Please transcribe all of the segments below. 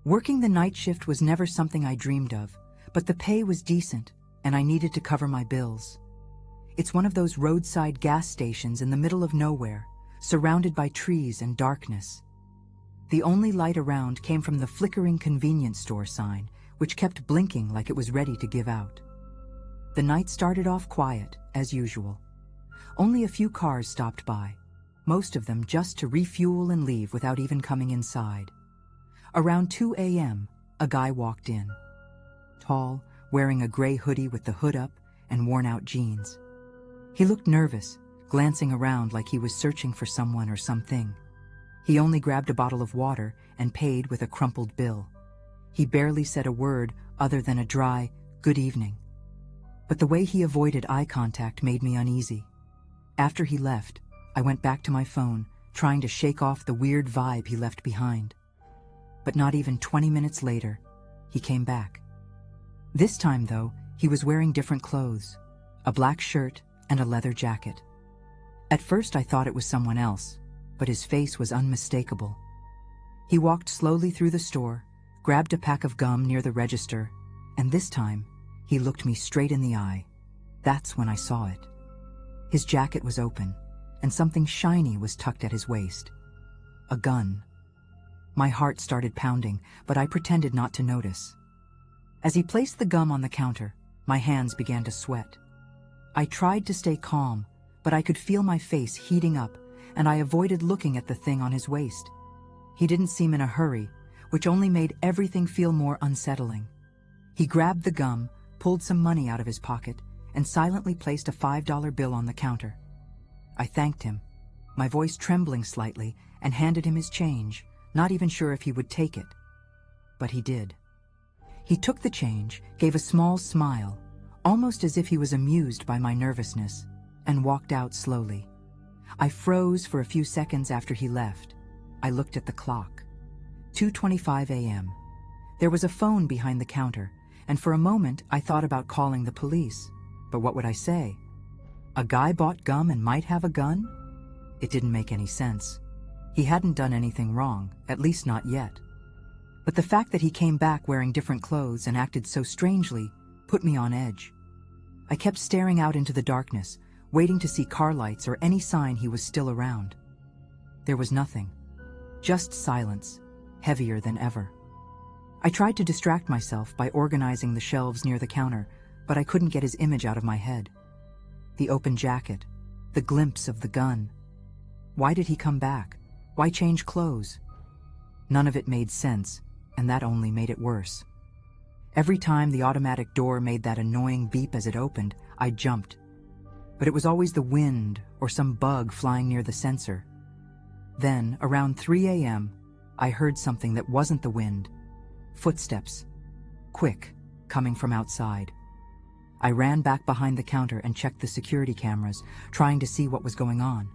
Working the night shift was never something I dreamed of, but the pay was decent, and I needed to cover my bills. It's one of those roadside gas stations in the middle of nowhere, surrounded by trees and darkness. The only light around came from the flickering convenience store sign, which kept blinking like it was ready to give out. The night started off quiet, as usual. Only a few cars stopped by, most of them just to refuel and leave without even coming inside. Around 2 a.m., a guy walked in. Tall, wearing a gray hoodie with the hood up and worn-out jeans. He looked nervous, glancing around like he was searching for someone or something. He only grabbed a bottle of water and paid with a crumpled bill. He barely said a word other than a dry, "Good evening." But the way he avoided eye contact made me uneasy. After he left, I went back to my phone, trying to shake off the weird vibe he left behind. But not even 20 minutes later, he came back. This time, though, he was wearing different clothes, a black shirt and a leather jacket. At first I thought it was someone else, but his face was unmistakable. He walked slowly through the store, grabbed a pack of gum near the register, and this time, he looked me straight in the eye. That's when I saw it. His jacket was open, and something shiny was tucked at his waist. A gun. My heart started pounding, but I pretended not to notice. As he placed the gum on the counter, my hands began to sweat. I tried to stay calm, but I could feel my face heating up, and I avoided looking at the thing on his waist. He didn't seem in a hurry, which only made everything feel more unsettling. He grabbed the gum, pulled some money out of his pocket, and silently placed a $5 bill on the counter. I thanked him, my voice trembling slightly, and handed him his change, not even sure if he would take it. But he did. He took the change, gave a small smile, almost as if he was amused by my nervousness, and walked out slowly. I froze for a few seconds after he left. I looked at the clock. 2:25 a.m. There was a phone behind the counter, and for a moment I thought about calling the police. But what would I say? A guy bought gum and might have a gun? It didn't make any sense. He hadn't done anything wrong, at least not yet. But the fact that he came back wearing different clothes and acted so strangely put me on edge. I kept staring out into the darkness, waiting to see car lights or any sign he was still around. There was nothing. Just silence, heavier than ever. I tried to distract myself by organizing the shelves near the counter, but I couldn't get his image out of my head. The open jacket, the glimpse of the gun. Why did he come back? Why change clothes? None of it made sense, and that only made it worse. Every time the automatic door made that annoying beep as it opened, I jumped. But it was always the wind or some bug flying near the sensor. Then, around 3 a.m., I heard something that wasn't the wind. Footsteps. Quick, coming from outside. I ran back behind the counter and checked the security cameras, trying to see what was going on.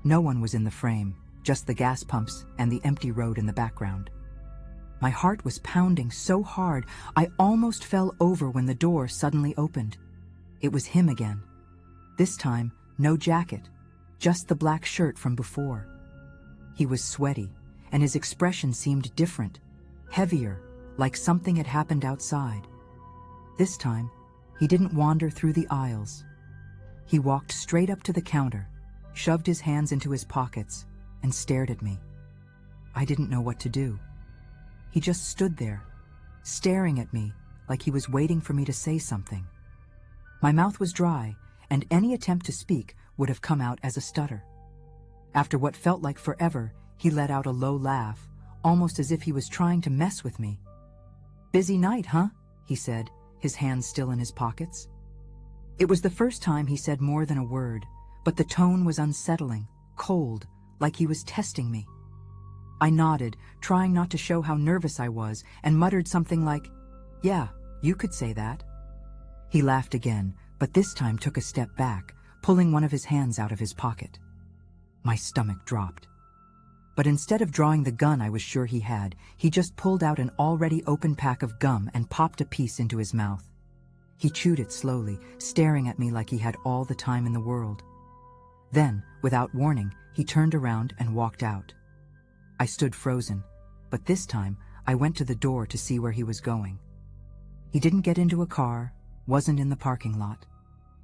No one was in the frame, just the gas pumps and the empty road in the background. My heart was pounding so hard, I almost fell over when the door suddenly opened. It was him again. This time, no jacket, just the black shirt from before. He was sweaty, and his expression seemed different, heavier, like something had happened outside. This time, he didn't wander through the aisles. He walked straight up to the counter, shoved his hands into his pockets, and stared at me. I didn't know what to do. He just stood there, staring at me like he was waiting for me to say something. My mouth was dry, and any attempt to speak would have come out as a stutter. After what felt like forever, he let out a low laugh, almost as if he was trying to mess with me. "Busy night, huh?" he said, his hands still in his pockets. It was the first time he said more than a word, but the tone was unsettling, cold, like he was testing me. I nodded, trying not to show how nervous I was, and muttered something like, "Yeah, you could say that." He laughed again, but this time took a step back, pulling one of his hands out of his pocket. My stomach dropped. But instead of drawing the gun I was sure he had, he just pulled out an already open pack of gum and popped a piece into his mouth. He chewed it slowly, staring at me like he had all the time in the world. Then, without warning, he turned around and walked out. I stood frozen, but this time I went to the door to see where he was going. He didn't get into a car, wasn't in the parking lot.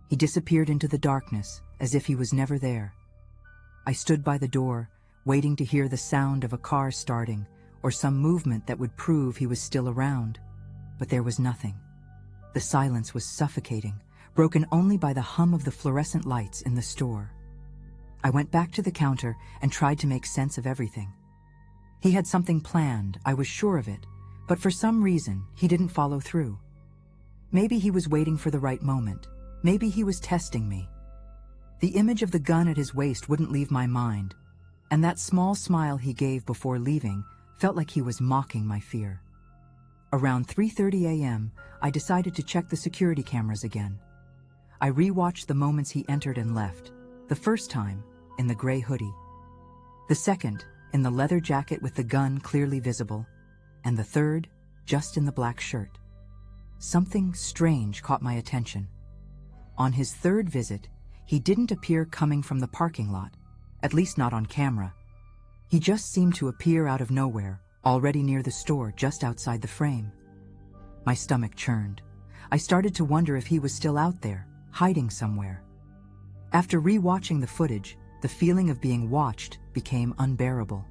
He disappeared into the darkness, as if he was never there. I stood by the door, waiting to hear the sound of a car starting, or some movement that would prove he was still around. But there was nothing. The silence was suffocating, broken only by the hum of the fluorescent lights in the store. I went back to the counter and tried to make sense of everything. He had something planned, I was sure of it, but for some reason, he didn't follow through. Maybe he was waiting for the right moment. Maybe he was testing me. The image of the gun at his waist wouldn't leave my mind, and that small smile he gave before leaving felt like he was mocking my fear. Around 3:30 a.m., I decided to check the security cameras again. I rewatched the moments he entered and left. The first time, in the gray hoodie. The second, in the leather jacket with the gun clearly visible. And the third, just in the black shirt. Something strange caught my attention. On his third visit, he didn't appear coming from the parking lot, at least not on camera. He just seemed to appear out of nowhere, already near the store just outside the frame. My stomach churned. I started to wonder if he was still out there, hiding somewhere. After re-watching the footage, the feeling of being watched became unbearable.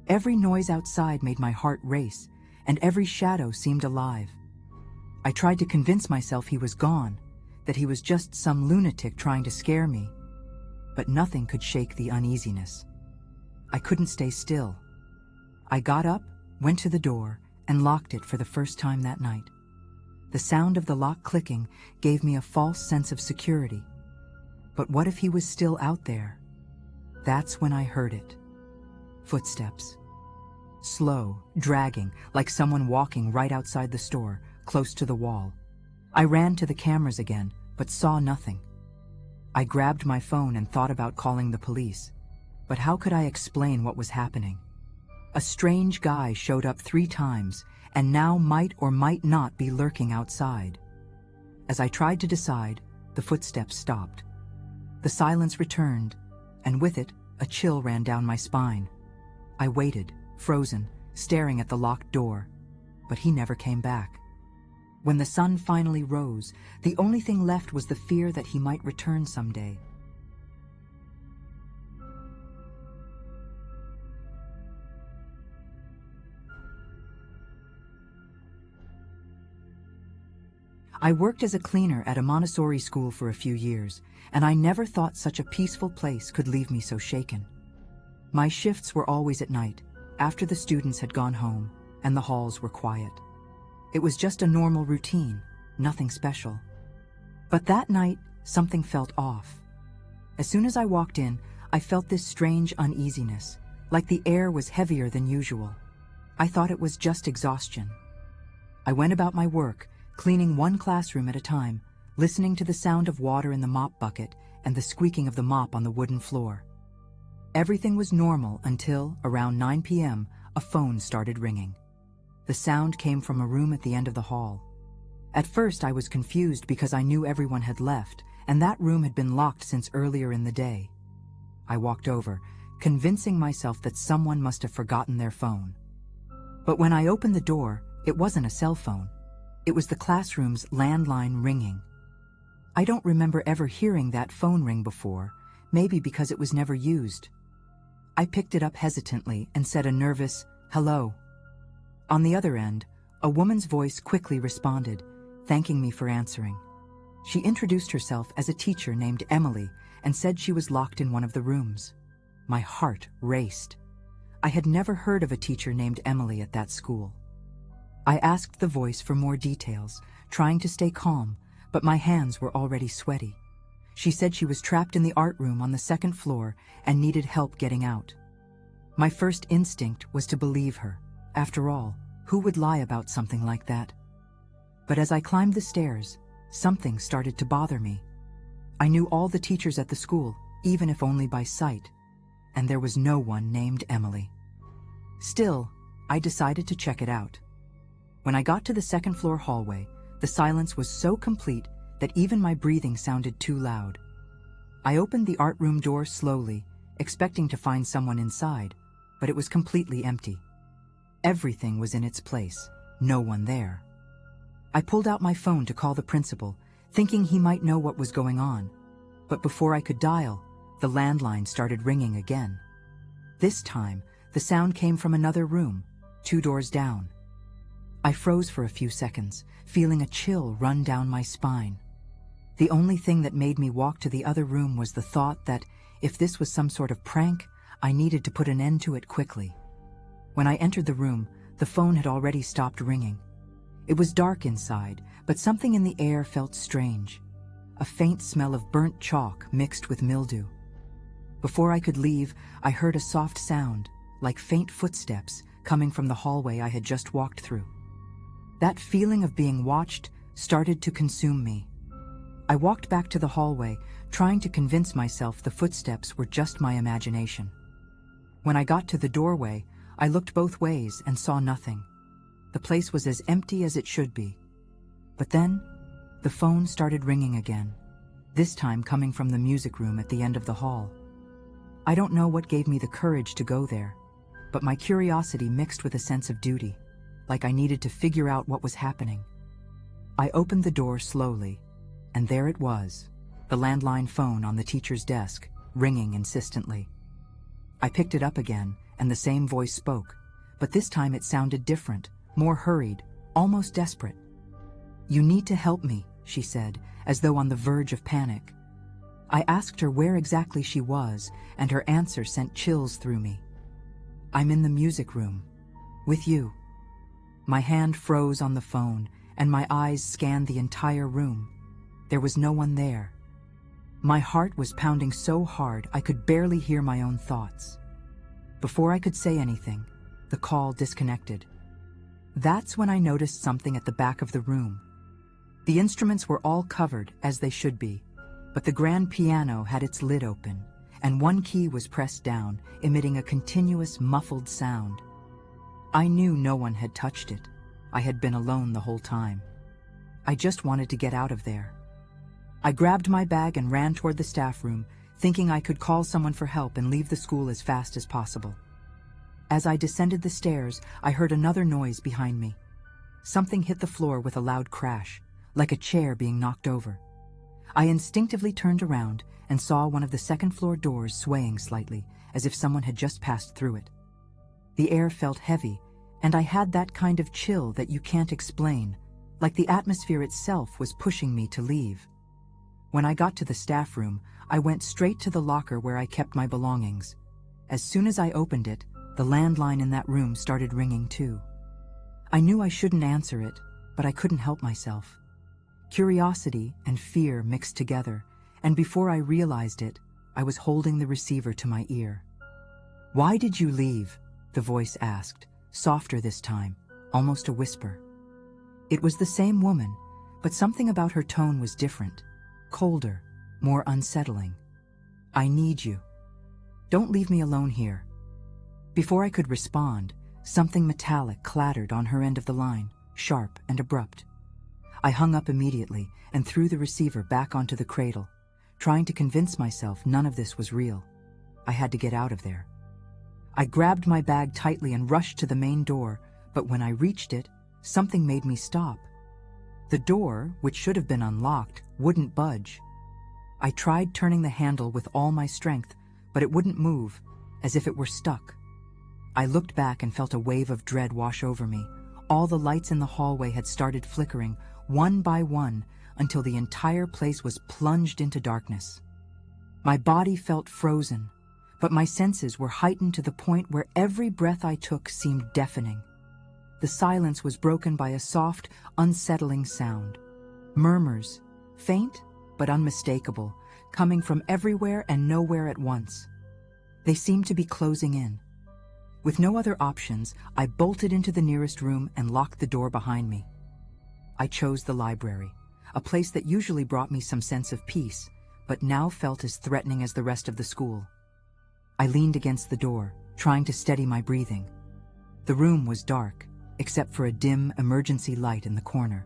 Every noise outside made my heart race, and every shadow seemed alive. I tried to convince myself he was gone, that he was just some lunatic trying to scare me. But nothing could shake the uneasiness. I couldn't stay still. I got up, went to the door, and locked it for the first time that night. The sound of the lock clicking gave me a false sense of security. But what if he was still out there? That's when I heard it. Footsteps. Slow, dragging, like someone walking right outside the store, close to the wall. I ran to the cameras again, but saw nothing. I grabbed my phone and thought about calling the police. But how could I explain what was happening? A strange guy showed up 3 times, and now might or might not be lurking outside. As I tried to decide, the footsteps stopped. The silence returned, and with it, a chill ran down my spine. I waited, frozen, staring at the locked door, but he never came back. When the sun finally rose, the only thing left was the fear that he might return someday. I worked as a cleaner at a Montessori school for a few years, and I never thought such a peaceful place could leave me so shaken. My shifts were always at night, after the students had gone home, and the halls were quiet. It was just a normal routine, nothing special. But that night, something felt off. As soon as I walked in, I felt this strange uneasiness, like the air was heavier than usual. I thought it was just exhaustion. I went about my work, cleaning one classroom at a time, listening to the sound of water in the mop bucket and the squeaking of the mop on the wooden floor. Everything was normal until, around 9 p.m., a phone started ringing. The sound came from a room at the end of the hall. At first, I was confused because I knew everyone had left, and that room had been locked since earlier in the day. I walked over, convincing myself that someone must have forgotten their phone. But when I opened the door, it wasn't a cell phone. It was the classroom's landline ringing. I don't remember ever hearing that phone ring before, maybe because it was never used. I picked it up hesitantly and said a nervous, "Hello." On the other end, a woman's voice quickly responded, thanking me for answering. She introduced herself as a teacher named Emily and said she was locked in one of the rooms. My heart raced. I had never heard of a teacher named Emily at that school. I asked the voice for more details, trying to stay calm, but my hands were already sweaty. She said she was trapped in the art room on the 2nd floor and needed help getting out. My first instinct was to believe her. After all, who would lie about something like that? But as I climbed the stairs, something started to bother me. I knew all the teachers at the school, even if only by sight, and there was no one named Emily. Still, I decided to check it out. When I got to the 2nd floor hallway, the silence was so complete that even my breathing sounded too loud. I opened the art room door slowly, expecting to find someone inside, but it was completely empty. Everything was in its place, no one there. I pulled out my phone to call the principal, thinking he might know what was going on. But before I could dial, the landline started ringing again. This time, the sound came from another room, 2 doors down. I froze for a few seconds, feeling a chill run down my spine. The only thing that made me walk to the other room was the thought that, if this was some sort of prank, I needed to put an end to it quickly. When I entered the room, the phone had already stopped ringing. It was dark inside, but something in the air felt strange. A faint smell of burnt chalk mixed with mildew. Before I could leave, I heard a soft sound, like faint footsteps, coming from the hallway I had just walked through. That feeling of being watched started to consume me. I walked back to the hallway, trying to convince myself the footsteps were just my imagination. When I got to the doorway, I looked both ways and saw nothing. The place was as empty as it should be. But then, the phone started ringing again, this time coming from the music room at the end of the hall. I don't know what gave me the courage to go there, but my curiosity mixed with a sense of duty, like I needed to figure out what was happening. I opened the door slowly, and there it was, the landline phone on the teacher's desk, ringing insistently. I picked it up again, and the same voice spoke, but this time it sounded different, more hurried, almost desperate. "You need to help me," she said, as though on the verge of panic. I asked her where exactly she was, and her answer sent chills through me. "I'm in the music room. With you." My hand froze on the phone, and my eyes scanned the entire room. There was no one there. My heart was pounding so hard I could barely hear my own thoughts. Before I could say anything, the call disconnected. That's when I noticed something at the back of the room. The instruments were all covered, as they should be, but the grand piano had its lid open, and one key was pressed down, emitting a continuous, muffled sound. I knew no one had touched it. I had been alone the whole time. I just wanted to get out of there. I grabbed my bag and ran toward the staff room, thinking I could call someone for help and leave the school as fast as possible. As I descended the stairs, I heard another noise behind me. Something hit the floor with a loud crash, like a chair being knocked over. I instinctively turned around and saw one of the second-floor doors swaying slightly, as if someone had just passed through it. The air felt heavy, and I had that kind of chill that you can't explain, like the atmosphere itself was pushing me to leave. When I got to the staff room, I went straight to the locker where I kept my belongings. As soon as I opened it, the landline in that room started ringing too. I knew I shouldn't answer it, but I couldn't help myself. Curiosity and fear mixed together, and before I realized it, I was holding the receiver to my ear. "Why did you leave?" the voice asked, softer this time, almost a whisper. It was the same woman, but something about her tone was different, colder, more unsettling. "I need you. Don't leave me alone here." Before I could respond, something metallic clattered on her end of the line, sharp and abrupt. I hung up immediately and threw the receiver back onto the cradle, trying to convince myself none of this was real. I had to get out of there. I grabbed my bag tightly and rushed to the main door, but when I reached it, something made me stop. The door, which should have been unlocked, wouldn't budge. I tried turning the handle with all my strength, but it wouldn't move, as if it were stuck. I looked back and felt a wave of dread wash over me. All the lights in the hallway had started flickering, one by one, until the entire place was plunged into darkness. My body felt frozen, but my senses were heightened to the point where every breath I took seemed deafening. The silence was broken by a soft, unsettling sound. Murmurs, faint but unmistakable, coming from everywhere and nowhere at once. They seemed to be closing in. With no other options, I bolted into the nearest room and locked the door behind me. I chose the library, a place that usually brought me some sense of peace, but now felt as threatening as the rest of the school. I leaned against the door, trying to steady my breathing. The room was dark, except for a dim emergency light in the corner.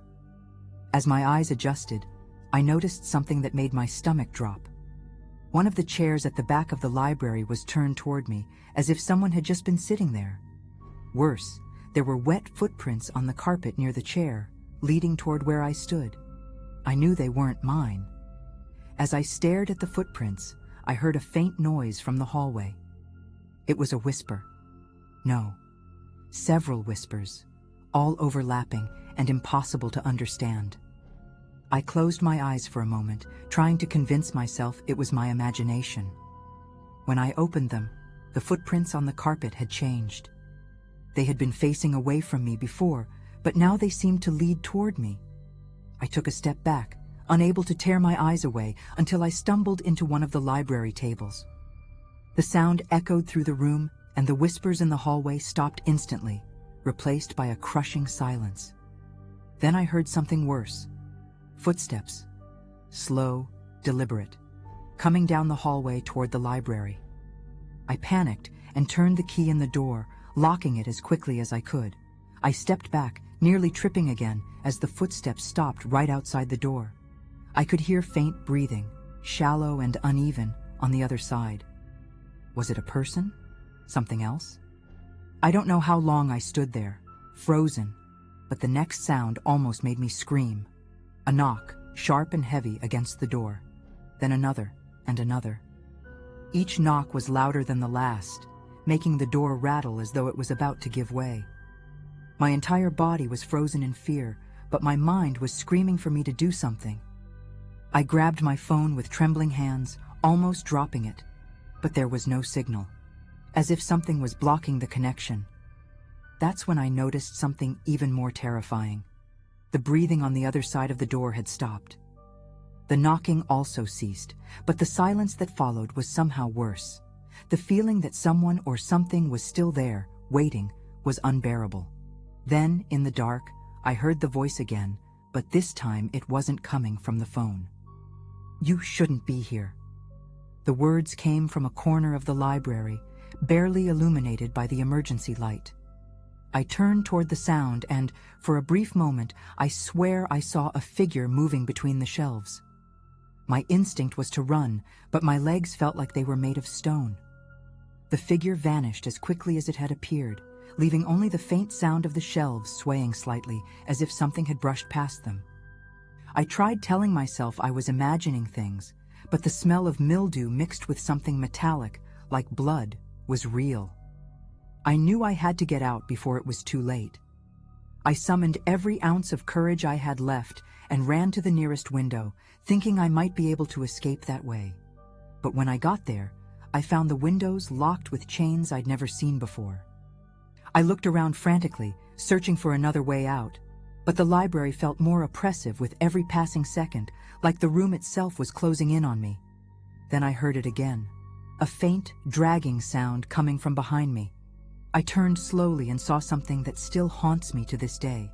As my eyes adjusted, I noticed something that made my stomach drop. One of the chairs at the back of the library was turned toward me, as if someone had just been sitting there. Worse, There were wet footprints on the carpet near the chair, leading toward where I stood. I knew they weren't mine. As I stared at the footprints, I heard a faint noise from the hallway. It was a whisper. No, several whispers, all overlapping and impossible to understand. I closed my eyes for a moment, trying to convince myself it was my imagination. When I opened them, the footprints on the carpet had changed. They had been facing away from me before, but now they seemed to lead toward me. I took a step back, unable to tear my eyes away until I stumbled into one of the library tables. The sound echoed through the room, and the whispers in the hallway stopped instantly, replaced by a crushing silence. Then I heard something worse. Footsteps, slow, deliberate, coming down the hallway toward the library. I panicked and turned the key in the door, locking it as quickly as I could. I stepped back, nearly tripping again, as the footsteps stopped right outside the door. I could hear faint breathing, shallow and uneven, on the other side. Was it a person? Something else? I don't know how long I stood there, frozen, but the next sound almost made me scream. A knock, sharp and heavy, against the door. Then another, and another. Each knock was louder than the last, making the door rattle as though it was about to give way. My entire body was frozen in fear, but my mind was screaming for me to do something. I grabbed my phone with trembling hands, almost dropping it, but there was no signal, as if something was blocking the connection. That's when I noticed something even more terrifying. The breathing on the other side of the door had stopped. The knocking also ceased, but the silence that followed was somehow worse. The feeling that someone or something was still there, waiting, was unbearable. Then, in the dark, I heard the voice again, but this time it wasn't coming from the phone. "You shouldn't be here." The words came from a corner of the library, barely illuminated by the emergency light. I turned toward the sound and, for a brief moment, I swear I saw a figure moving between the shelves. My instinct was to run, but my legs felt like they were made of stone. The figure vanished as quickly as it had appeared, leaving only the faint sound of the shelves swaying slightly, as if something had brushed past them. I tried telling myself I was imagining things, but the smell of mildew mixed with something metallic, like blood, was real. I knew I had to get out before it was too late. I summoned every ounce of courage I had left and ran to the nearest window, thinking I might be able to escape that way. But when I got there, I found the windows locked with chains I'd never seen before. I looked around frantically, searching for another way out, but the library felt more oppressive with every passing second, like the room itself was closing in on me. Then I heard it again, a faint, dragging sound coming from behind me. I turned slowly and saw something that still haunts me to this day.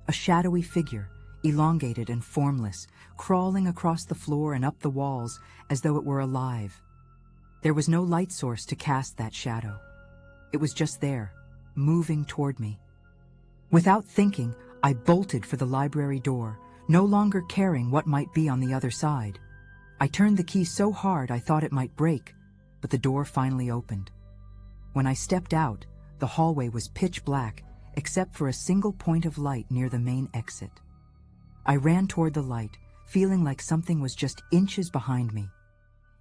A shadowy figure, elongated and formless, crawling across the floor and up the walls as though it were alive. There was no light source to cast that shadow. It was just there, moving toward me. Without thinking, I bolted for the library door, no longer caring what might be on the other side. I turned the key so hard I thought it might break, but the door finally opened. When I stepped out, the hallway was pitch black, except for a single point of light near the main exit. I ran toward the light, feeling like something was just inches behind me.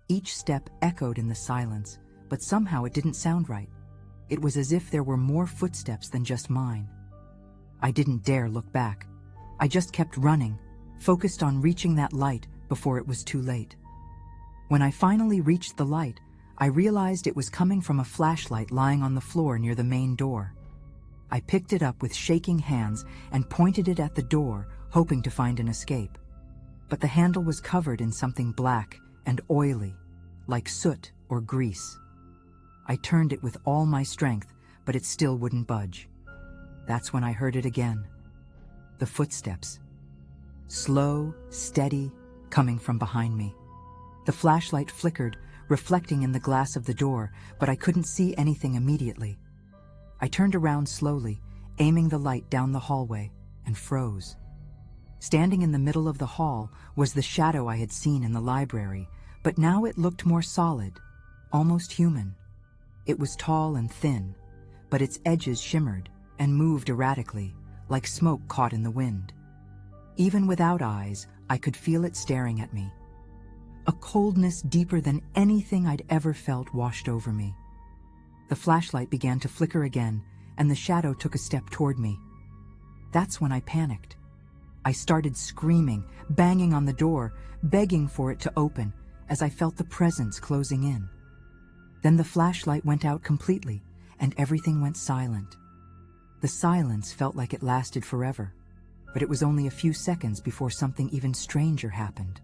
Each step echoed in the silence, but somehow it didn't sound right. It was as if there were more footsteps than just mine. I didn't dare look back. I just kept running, focused on reaching that light before it was too late. When I finally reached the light, I realized it was coming from a flashlight lying on the floor near the main door. I picked it up with shaking hands and pointed it at the door, hoping to find an escape. But the handle was covered in something black and oily, like soot or grease. I turned it with all my strength, but it still wouldn't budge. That's when I heard it again. The footsteps. Slow, steady, coming from behind me. The flashlight flickered, reflecting in the glass of the door, but I couldn't see anything immediately. I turned around slowly, aiming the light down the hallway, and froze. Standing in the middle of the hall was the shadow I had seen in the library, but now it looked more solid, almost human. It was tall and thin, but its edges shimmered, and moved erratically, like smoke caught in the wind. Even without eyes, I could feel it staring at me. A coldness deeper than anything I'd ever felt washed over me. The flashlight began to flicker again, and the shadow took a step toward me. That's when I panicked. I started screaming, banging on the door, begging for it to open, as I felt the presence closing in. Then the flashlight went out completely, and everything went silent. The silence felt like it lasted forever, but it was only a few seconds before something even stranger happened.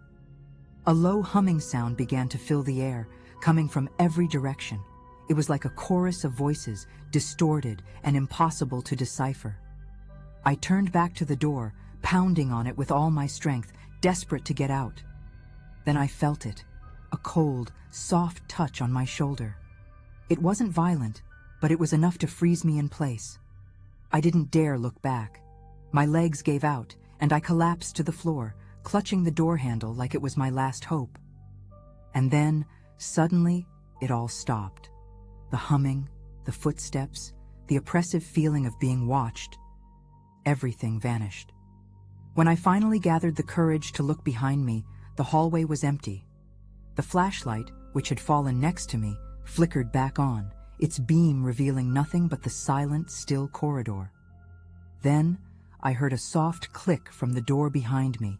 A low humming sound began to fill the air, coming from every direction. It was like a chorus of voices, distorted and impossible to decipher. I turned back to the door, pounding on it with all my strength, desperate to get out. Then I felt it, a cold, soft touch on my shoulder. It wasn't violent, but it was enough to freeze me in place. I didn't dare look back. My legs gave out, and I collapsed to the floor, clutching the door handle like it was my last hope. And then, suddenly, it all stopped. The humming, the footsteps, the oppressive feeling of being watched. Everything vanished. When I finally gathered the courage to look behind me, the hallway was empty. The flashlight, which had fallen next to me, flickered back on, its beam revealing nothing but the silent, still corridor. Then, I heard a soft click from the door behind me,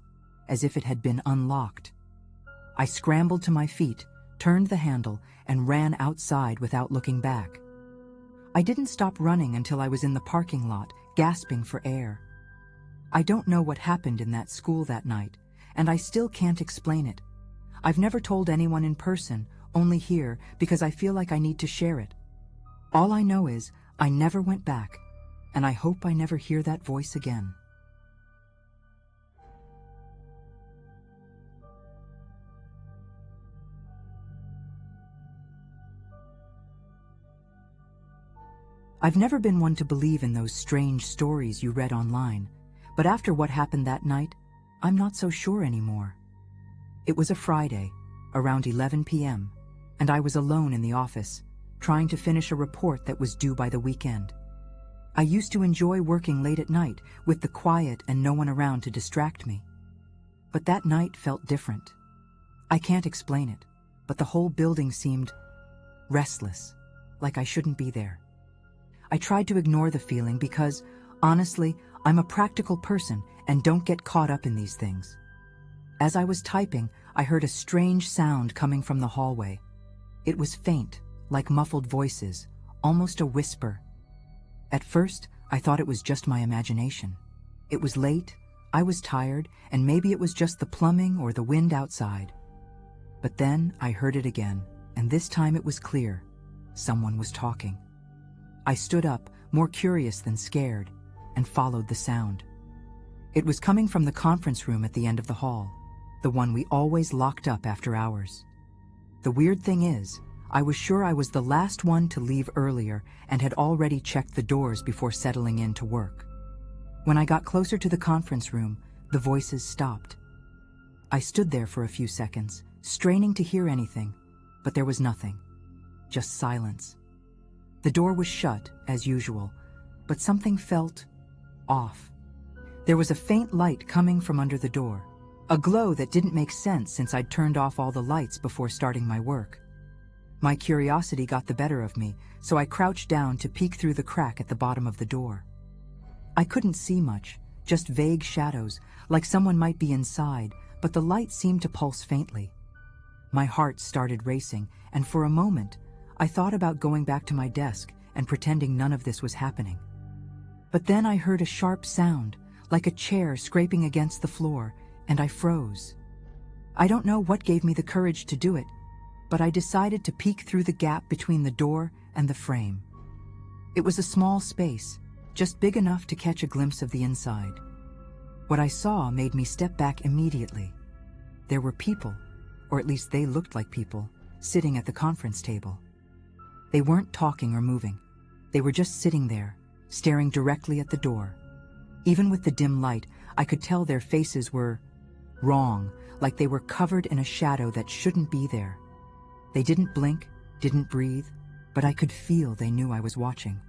as if it had been unlocked. I scrambled to my feet, turned the handle, and ran outside without looking back. I didn't stop running until I was in the parking lot, gasping for air. I don't know what happened in that school that night, and I still can't explain it. I've never told anyone in person, only here, because I feel like I need to share it. All I know is I never went back, and I hope I never hear that voice again. I've never been one to believe in those strange stories you read online, but after what happened that night, I'm not so sure anymore. It was a Friday, around 11 p.m., and I was alone in the office, trying to finish a report that was due by the weekend. I used to enjoy working late at night with the quiet and no one around to distract me. But that night felt different. I can't explain it, but the whole building seemed restless, like I shouldn't be there. I tried to ignore the feeling because, honestly, I'm a practical person and don't get caught up in these things. As I was typing, I heard a strange sound coming from the hallway. It was faint, like muffled voices, almost a whisper. At first, I thought it was just my imagination. It was late, I was tired, and maybe it was just the plumbing or the wind outside. But then I heard it again, and this time it was clear. Someone was talking. I stood up, more curious than scared, and followed the sound. It was coming from the conference room at the end of the hall, the one we always locked up after hours. The weird thing is, I was sure I was the last one to leave earlier and had already checked the doors before settling in to work. When I got closer to the conference room, the voices stopped. I stood there for a few seconds, straining to hear anything, but there was nothing, just silence. The door was shut, as usual, but something felt off. There was a faint light coming from under the door, a glow that didn't make sense since I'd turned off all the lights before starting my work. My curiosity got the better of me, so I crouched down to peek through the crack at the bottom of the door. I couldn't see much, just vague shadows, like someone might be inside, but the light seemed to pulse faintly. My heart started racing, and for a moment, I thought about going back to my desk and pretending none of this was happening. But then I heard a sharp sound, like a chair scraping against the floor, and I froze. I don't know what gave me the courage to do it, but I decided to peek through the gap between the door and the frame. It was a small space, just big enough to catch a glimpse of the inside. What I saw made me step back immediately. There were people, or at least they looked like people, sitting at the conference table. They weren't talking or moving. They were just sitting there, staring directly at the door. Even with the dim light, I could tell their faces were wrong, like they were covered in a shadow that shouldn't be there. They didn't blink, didn't breathe, but I could feel they knew I was watching.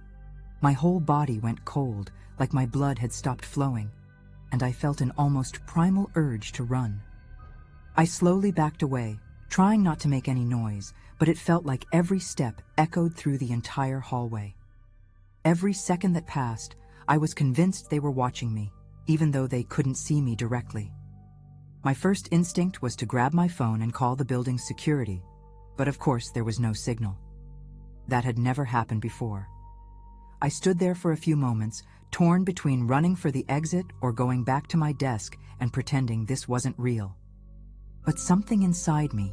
My whole body went cold, like my blood had stopped flowing, and I felt an almost primal urge to run. I slowly backed away, trying not to make any noise, but it felt like every step echoed through the entire hallway. Every second that passed, I was convinced they were watching me, even though they couldn't see me directly. My first instinct was to grab my phone and call the building's security, but of course there was no signal. That had never happened before. I stood there for a few moments, torn between running for the exit or going back to my desk and pretending this wasn't real. But something inside me,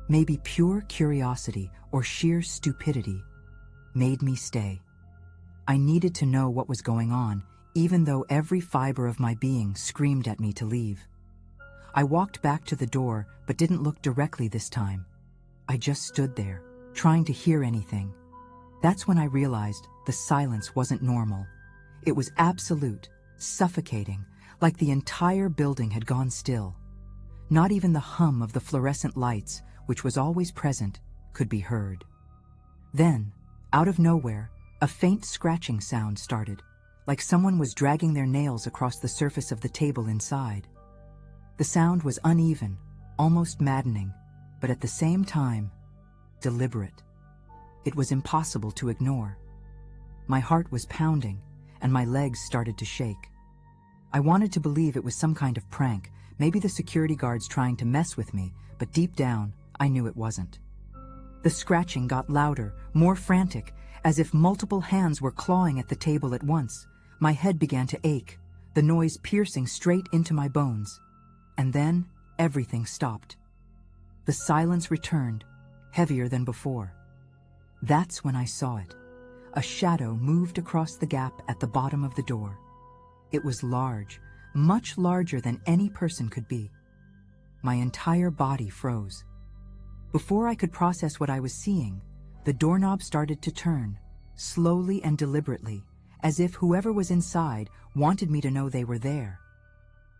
maybe pure curiosity or sheer stupidity, made me stay. I needed to know what was going on, even though every fiber of my being screamed at me to leave. I walked back to the door, but didn't look directly this time. I just stood there, trying to hear anything. That's when I realized the silence wasn't normal. It was absolute, suffocating, like the entire building had gone still. Not even the hum of the fluorescent lights, which was always present, could be heard. Then, out of nowhere, a faint scratching sound started, like someone was dragging their nails across the surface of the table inside. The sound was uneven, almost maddening, but at the same time, deliberate. It was impossible to ignore. My heart was pounding, and my legs started to shake. I wanted to believe it was some kind of prank, maybe the security guards trying to mess with me, but deep down, I knew it wasn't. The scratching got louder, more frantic, as if multiple hands were clawing at the table at once. My head began to ache, the noise piercing straight into my bones. And then, everything stopped. The silence returned, heavier than before. That's when I saw it. A shadow moved across the gap at the bottom of the door. It was large, much larger than any person could be. My entire body froze. Before I could process what I was seeing, the doorknob started to turn, slowly and deliberately, as if whoever was inside wanted me to know they were there.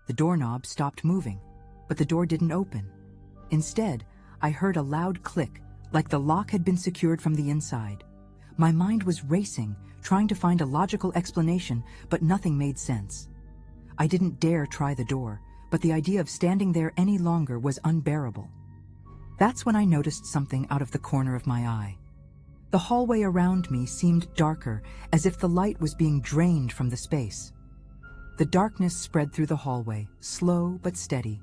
The doorknob stopped moving, but the door didn't open. Instead, I heard a loud click, like the lock had been secured from the inside. My mind was racing, trying to find a logical explanation, but nothing made sense. I didn't dare try the door, but the idea of standing there any longer was unbearable. That's when I noticed something out of the corner of my eye. The hallway around me seemed darker, as if the light was being drained from the space. The darkness spread through the hallway, slow but steady.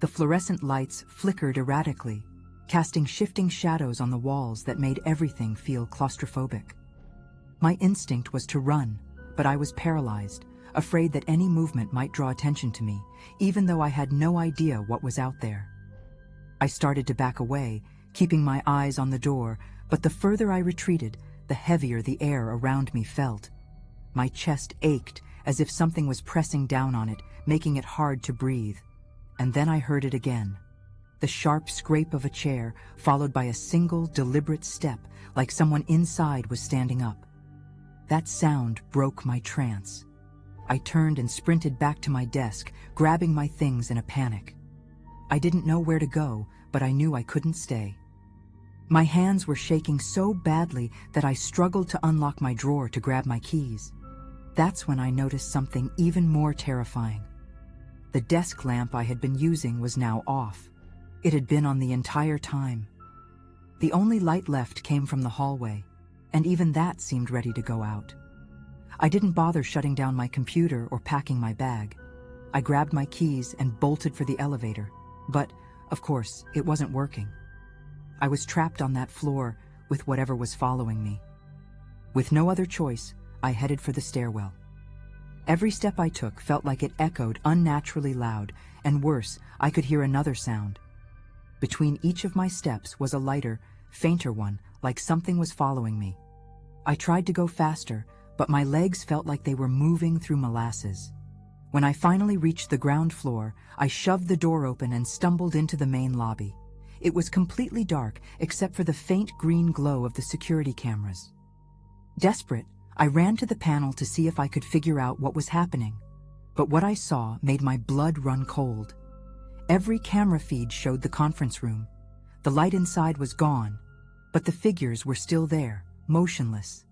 The fluorescent lights flickered erratically, casting shifting shadows on the walls that made everything feel claustrophobic. My instinct was to run, but I was paralyzed, afraid that any movement might draw attention to me, even though I had no idea what was out there. I started to back away, keeping my eyes on the door, but the further I retreated, the heavier the air around me felt. My chest ached, as if something was pressing down on it, making it hard to breathe. And then I heard it again. The sharp scrape of a chair, followed by a single, deliberate step, like someone inside was standing up. That sound broke my trance. I turned and sprinted back to my desk, grabbing my things in a panic. I didn't know where to go, but I knew I couldn't stay. My hands were shaking so badly that I struggled to unlock my drawer to grab my keys. That's when I noticed something even more terrifying. The desk lamp I had been using was now off. It had been on the entire time. The only light left came from the hallway, and even that seemed ready to go out. I didn't bother shutting down my computer or packing my bag. I grabbed my keys and bolted for the elevator, but, of course, it wasn't working. I was trapped on that floor with whatever was following me. With no other choice, I headed for the stairwell. Every step I took felt like it echoed unnaturally loud, and worse, I could hear another sound. Between each of my steps was a lighter, fainter one, like something was following me. I tried to go faster, but my legs felt like they were moving through molasses. When I finally reached the ground floor, I shoved the door open and stumbled into the main lobby. It was completely dark, except for the faint green glow of the security cameras. Desperate, I ran to the panel to see if I could figure out what was happening. But what I saw made my blood run cold. Every camera feed showed the conference room. The light inside was gone, but the figures were still there, motionless.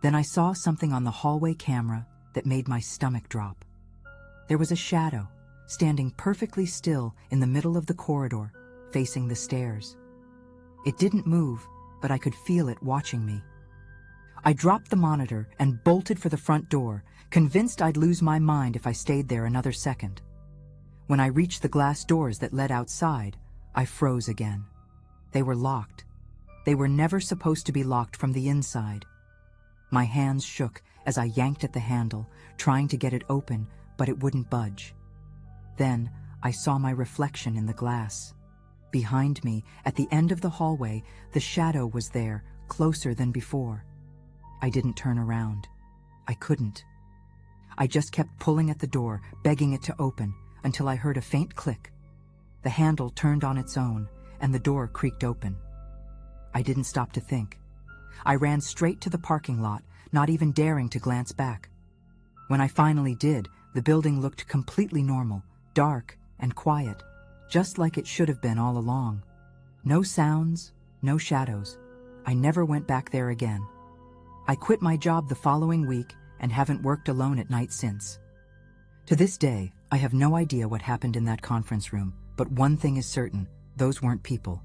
Then I saw something on the hallway camera that made my stomach drop. There was a shadow, standing perfectly still in the middle of the corridor, facing the stairs. It didn't move, but I could feel it watching me. I dropped the monitor and bolted for the front door, convinced I'd lose my mind if I stayed there another second. When I reached the glass doors that led outside, I froze again. They were locked. They were never supposed to be locked from the inside. My hands shook as I yanked at the handle, trying to get it open, but it wouldn't budge. Then I saw my reflection in the glass. Behind me, at the end of the hallway, the shadow was there, closer than before. I didn't turn around. I couldn't. I just kept pulling at the door, begging it to open, until I heard a faint click. The handle turned on its own, and the door creaked open. I didn't stop to think. I ran straight to the parking lot, not even daring to glance back. When I finally did, the building looked completely normal, dark and quiet, just like it should have been all along. No sounds, no shadows. I never went back there again. I quit my job the following week and haven't worked alone at night since. To this day, I have no idea what happened in that conference room, but one thing is certain, those weren't people.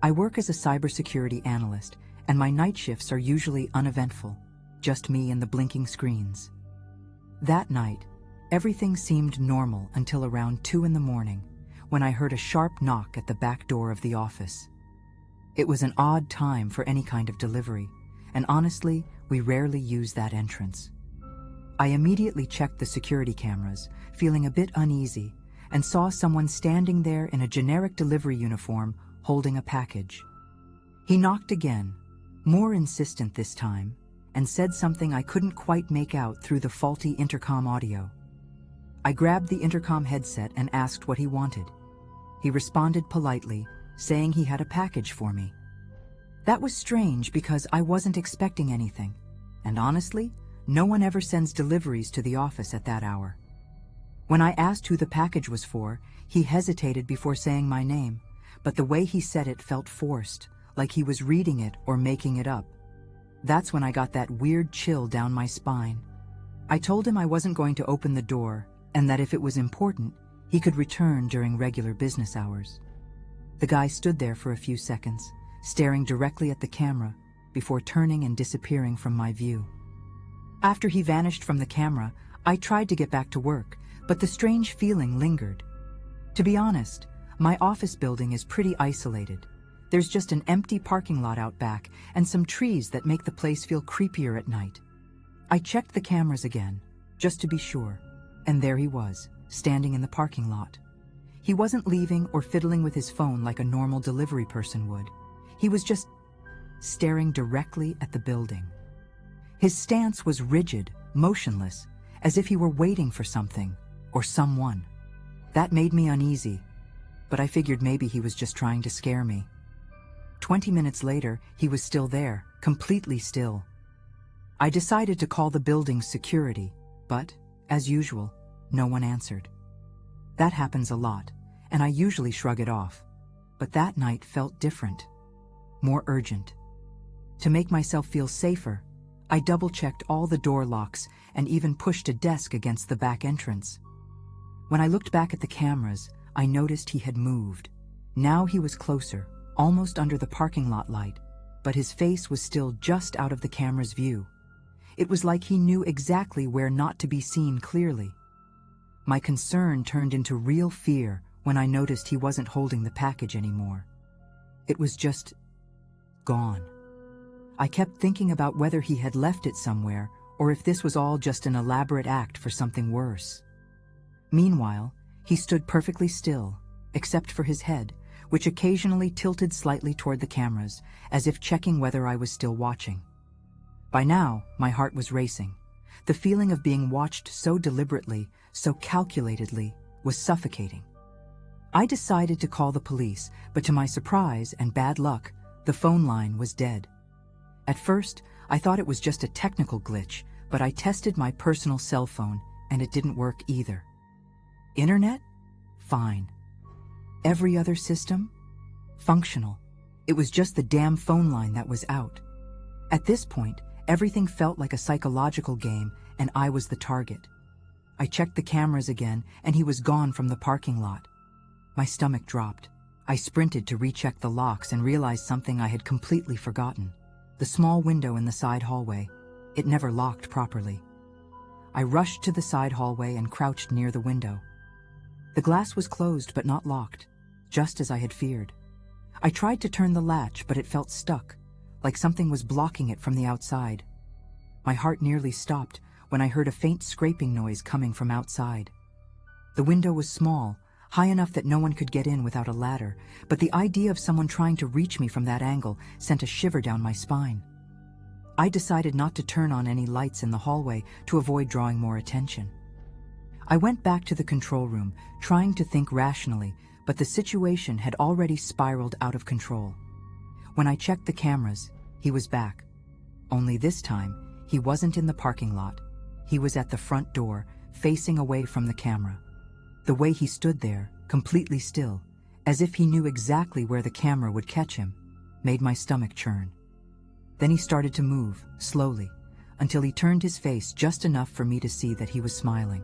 I work as a cybersecurity analyst, and my night shifts are usually uneventful, just me and the blinking screens. That night, everything seemed normal until around 2 in the morning, when I heard a sharp knock at the back door of the office. It was an odd time for any kind of delivery, and honestly, we rarely use that entrance. I immediately checked the security cameras, feeling a bit uneasy, and saw someone standing there in a generic delivery uniform holding a package. He knocked again, more insistent this time, and said something I couldn't quite make out through the faulty intercom audio. I grabbed the intercom headset and asked what he wanted. He responded politely, saying he had a package for me. That was strange because I wasn't expecting anything, and honestly, no one ever sends deliveries to the office at that hour. When I asked who the package was for, he hesitated before saying my name, but the way he said it felt forced, like he was reading it or making it up. That's when I got that weird chill down my spine. I told him I wasn't going to open the door, and that if it was important, he could return during regular business hours. The guy stood there for a few seconds, staring directly at the camera, before turning and disappearing from my view. After he vanished from the camera, I tried to get back to work, but the strange feeling lingered. To be honest, my office building is pretty isolated. There's just an empty parking lot out back and some trees that make the place feel creepier at night. I checked the cameras again, just to be sure, and there he was, standing in the parking lot. He wasn't leaving or fiddling with his phone like a normal delivery person would. He was just staring directly at the building. His stance was rigid, motionless, as if he were waiting for something or someone. That made me uneasy, but I figured maybe he was just trying to scare me. 20 minutes later, he was still there, completely still. I decided to call the building's security, but, as usual, no one answered. That happens a lot, and I usually shrug it off. But that night felt different, more urgent. To make myself feel safer, I double-checked all the door locks and even pushed a desk against the back entrance. When I looked back at the cameras, I noticed he had moved. Now he was closer, almost under the parking lot light, but his face was still just out of the camera's view. It was like he knew exactly where not to be seen clearly. My concern turned into real fear when I noticed he wasn't holding the package anymore. It was just gone. I kept thinking about whether he had left it somewhere or if this was all just an elaborate act for something worse. Meanwhile, he stood perfectly still, except for his head, which occasionally tilted slightly toward the cameras, as if checking whether I was still watching. By now, my heart was racing. The feeling of being watched so deliberately, so calculatedly, was suffocating. I decided to call the police, but to my surprise and bad luck, the phone line was dead. At first, I thought it was just a technical glitch, but I tested my personal cell phone, and it didn't work either. Internet? Fine. Every other system? Functional. It was just the damn phone line that was out. At this point, everything felt like a psychological game, and I was the target. I checked the cameras again, and he was gone from the parking lot. My stomach dropped. I sprinted to recheck the locks and realized something I had completely forgotten. The small window in the side hallway. It never locked properly. I rushed to the side hallway and crouched near the window. The glass was closed but not locked, just as I had feared. I tried to turn the latch, but it felt stuck, like something was blocking it from the outside. My heart nearly stopped when I heard a faint scraping noise coming from outside. The window was small, high enough that no one could get in without a ladder, but the idea of someone trying to reach me from that angle sent a shiver down my spine. I decided not to turn on any lights in the hallway to avoid drawing more attention. I went back to the control room, trying to think rationally, but the situation had already spiraled out of control. When I checked the cameras, he was back. Only this time, he wasn't in the parking lot. He was at the front door, facing away from the camera. The way he stood there, completely still, as if he knew exactly where the camera would catch him, made my stomach churn. Then he started to move, slowly, until he turned his face just enough for me to see that he was smiling.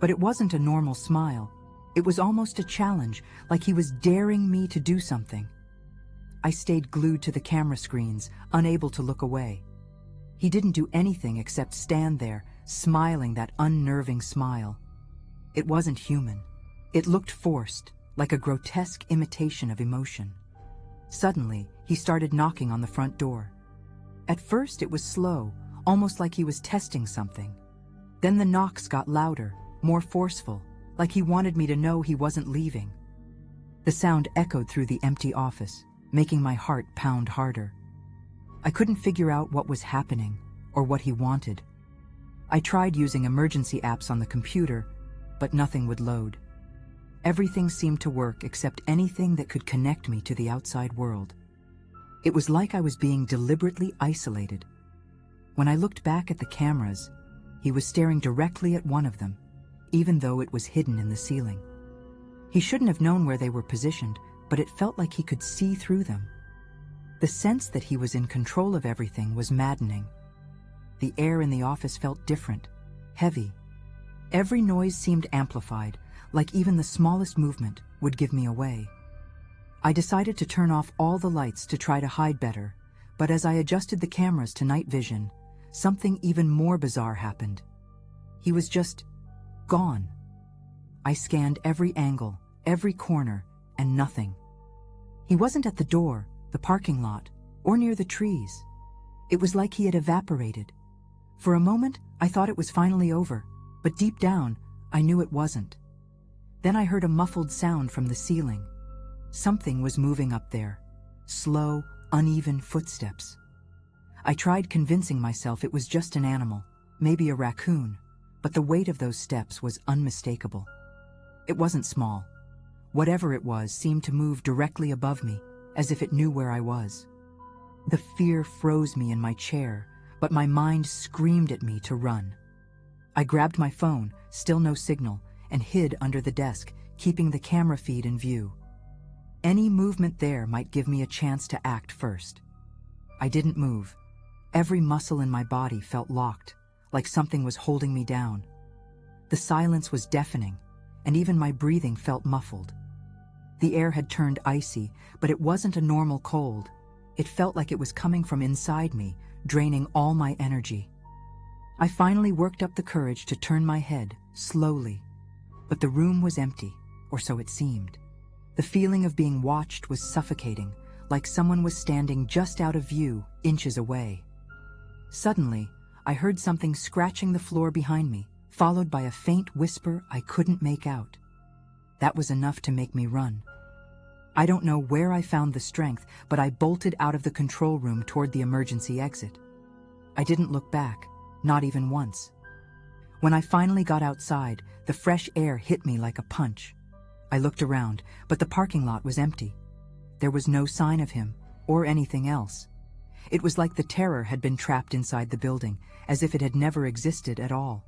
But it wasn't a normal smile. It was almost a challenge, like he was daring me to do something. I stayed glued to the camera screens, unable to look away. He didn't do anything except stand there, smiling that unnerving smile. It wasn't human. It looked forced, like a grotesque imitation of emotion. Suddenly, he started knocking on the front door. At first, it was slow, almost like he was testing something. Then the knocks got louder, more forceful, like he wanted me to know he wasn't leaving. The sound echoed through the empty office, making my heart pound harder. I couldn't figure out what was happening or what he wanted. I tried using emergency apps on the computer, but nothing would load. Everything seemed to work except anything that could connect me to the outside world. It was like I was being deliberately isolated. When I looked back at the cameras, he was staring directly at one of them, even though it was hidden in the ceiling. He shouldn't have known where they were positioned, but it felt like he could see through them. The sense that he was in control of everything was maddening. The air in the office felt different, heavy. Every noise seemed amplified, like even the smallest movement would give me away. I decided to turn off all the lights to try to hide better, but as I adjusted the cameras to night vision, something even more bizarre happened. He was just gone. I scanned every angle, every corner, and nothing. He wasn't at the door, the parking lot, or near the trees. It was like he had evaporated. For a moment, I thought it was finally over, but deep down, I knew it wasn't. Then I heard a muffled sound from the ceiling. Something was moving up there. Slow, uneven footsteps. I tried convincing myself it was just an animal, maybe a raccoon, but the weight of those steps was unmistakable. It wasn't small. Whatever it was seemed to move directly above me, as if it knew where I was. The fear froze me in my chair, but my mind screamed at me to run. I grabbed my phone, still no signal, and hid under the desk, keeping the camera feed in view. Any movement there might give me a chance to act first. I didn't move. Every muscle in my body felt locked, like something was holding me down. The silence was deafening, and even my breathing felt muffled. The air had turned icy, but it wasn't a normal cold. It felt like it was coming from inside me, draining all my energy. I finally worked up the courage to turn my head, slowly. But the room was empty, or so it seemed. The feeling of being watched was suffocating, like someone was standing just out of view, inches away. Suddenly, I heard something scratching the floor behind me, followed by a faint whisper I couldn't make out. That was enough to make me run. I don't know where I found the strength, but I bolted out of the control room toward the emergency exit. I didn't look back, not even once. When I finally got outside, the fresh air hit me like a punch. I looked around, but the parking lot was empty. There was no sign of him, or anything else. It was like the terror had been trapped inside the building, as if it had never existed at all.